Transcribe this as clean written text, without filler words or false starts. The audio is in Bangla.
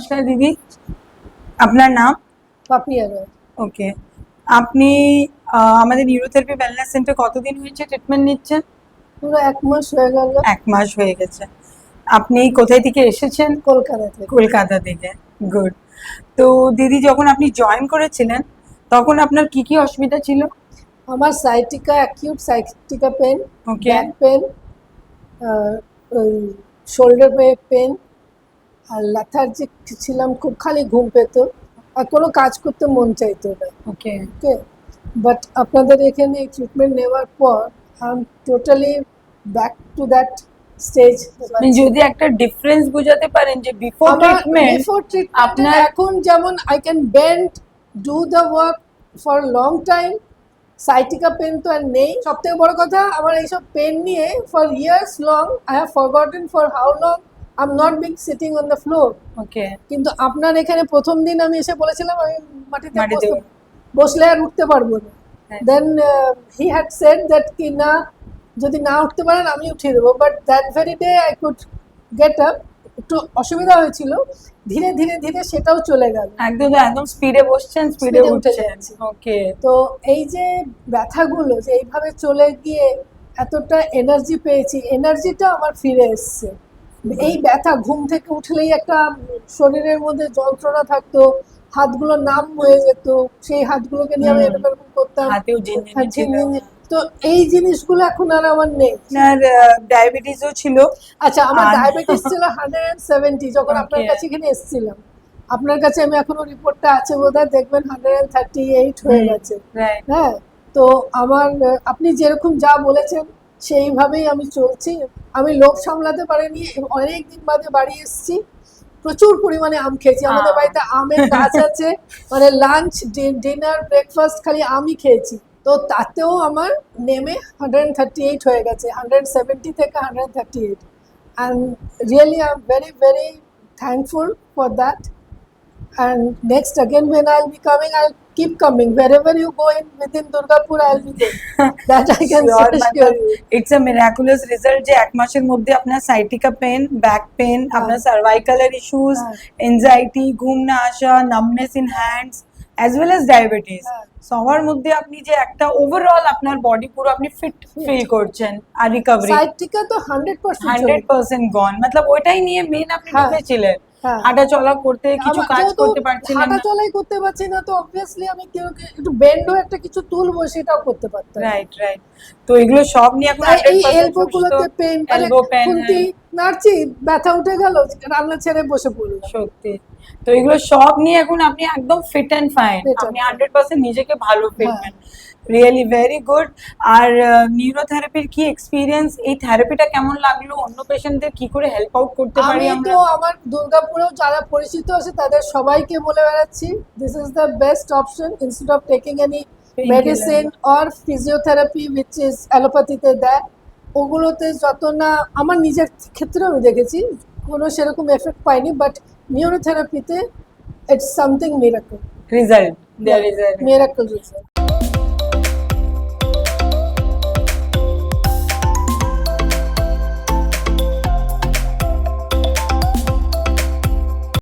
নমস্কার দিদি, আপনার নাম? পাপিয়া রয়। ওকে, আপনি আমাদের নিউরোথেরাপি ওয়েলনেস সেন্টার কতদিন হয়েছে ট্রিটমেন্ট নিচ্ছেন? পুরো 1 মাস হয়ে গেল। 1 মাস হয়ে গেছে। আপনি কোথায় থেকে এসেছেন? কলকাতা থেকে। কলকাতা থেকে। গুড। তো দিদি, যখন আপনি জয়েন করেছিলেন তখন আপনার কি কি অসুবিধা ছিল? আমার সাইটিকা, অ্যাকিউট সাইটিকা পেন, ওকে। ব্যাক পেন, শোল্ডার পেন, আর ল্যাথার্জিক ছিলাম, খুব খালি ঘুম পেত আর কোনো কাজ করতে মন চাইতো না। ওকে। ওকে, বাট আপনাদের এখানে ট্রিটমেন্ট নেওয়ার পর I am totally back to that stage. আপনি যদি একটা ডিফারেন্স বোঝাতে পারেন যে বিফোর ট্রিটমেন্ট আপনার এখন যেমন I can bend, do the work for long time, sciatica pain তো আর নেই। সব থেকে বড় কথা, আমার এইসব পেন নিয়ে for years long I have forgotten for how long I am not being sitting on the floor. Okay. কিন্তু আপনার এখানে প্রথম দিন আমি এসে বলেছিলাম আমি মাটিতে মাটিতে বসলে আর উঠতে পারবো না। দেন হি হ্যাড সেড দ্যাট কি না, যদি না উঠতে পারেন আমি উঠিয়ে দেবো, but that very day I could get up. একটু অসুবিধা হয়েছিল, ধীরে ধীরে ধীরে সেটাও চলে গেল। একদম একদম স্পিডে বসছেন, স্পিডে উঠছেন। ওকে। তো এই যে ব্যথাগুলো যে এইভাবে চলে গিয়ে এতটা এনার্জি পেয়েছি, এনার্জিটা আমার ফিরে এসছে। এই ব্যথা, ঘুম থেকে উঠলেই একটা শরীরের মধ্যে যন্ত্রণা থাকতো, হাতগুলো নাম হয়ে যেত, সেই হাতগুলোকে নিয়ে আমি এরকম করতাম, হাতেও ঝিনঝিনি ছিল। তো এই জিনিসগুলো এখন আর আমার নেই। আপনার ডায়াবেটিসও ছিল? আচ্ছা, আমার ডায়াবেটিস ছিল 170 যখন আপনার কাছে এখানে এসেছিলাম। আপনার কাছে আমি এখনো রিপোর্টটা আছে বোধহয়, দেখবেন 138 হয়ে গেছে। হ্যাঁ, তো আমার আপনি যেরকম যা বলেছেন সেইভাবেই আমি চলছি। আমি লোভ সামলাতে পারিনি, অনেক দিন বাদে বাড়ি এসেছি, প্রচুর পরিমাণে আম খেয়েছি। আমাদের বাড়িতে আমের গাছ আছে, মানে লাঞ্চ, ডিনার, ব্রেকফাস্ট খালি আমই খেয়েছি। তো তাতেও আমার নেমে 138 হয়ে গেছে, 170 থেকে 138। And really I am very very thankful for that. And next again when I'll be coming, I'll keep coming. Wherever you go in within Durgapur, I'll be there. That I can assure you. It's a miraculous result যে 1 মাসের মধ্যে আপনার সাইটিকা পেন, ব্যাক পেন, আপনার সার্ভাইকালের ইস্যুস, এনজাইটি, ঘুম না আসা, numbness in hands as well as diabetes, সবার মধ্যে আপনি যে একটা ওভারঅল আপনার বডি পুরো আপনি ফিট ফিল করছেন আর রিকভারি সাইটিকা তো 100% গন। मतलब ওইটাই নিয়ে মেন আপনি ঢুকেছিলেন। হাঁটা চলা করতে, কিছু কাজ করতে পারছিলেন না। হাঁটা চলাই করতে পারছি না, তো অবভিয়াসলি আমি একটু বেন্ডও একটা কিছু তুলবো সেটাও করতে পারতাম। Right right. তো এগুলো সব নিয়ে এখন 100% এলবো গুলোতে পেন, এলবো পেন, খুন্তি নাড়ছি, ব্যথা উঠে গেল, রান্না ছেড়ে বসে পড়লাম। সত্যি। তো এগুলো সব নিয়ে এখন আপনি একদম ফিট এন্ড ফাইন, আপনি 100% নিজেকে ভালো ফিলবেন। Really very good. আর নিউরোথেরাপির কি এক্সপিরিয়েন্স, এই থেরাপিটা কেমন লাগলো, অন্য পেশেন্টদের কি করে হেল্প আউট করতে পারি আমি আমরা? তো আমার দুর্গাপুরেও যারা পরিচিত আছে তাদের সবাইকে বলে বেড়াচ্ছি, this is the best option instead of taking any medicine or physiotherapy which is অ্যালোপ্যাথিতে দেয়। ওগুলোতে যত না, আমার নিজের ক্ষেত্রে আমি দেখেছি কোনো সেরকম এফেক্ট পাইনি, বাট নিউরোথেরাপিতে it's something miracle result, there is a miracle result.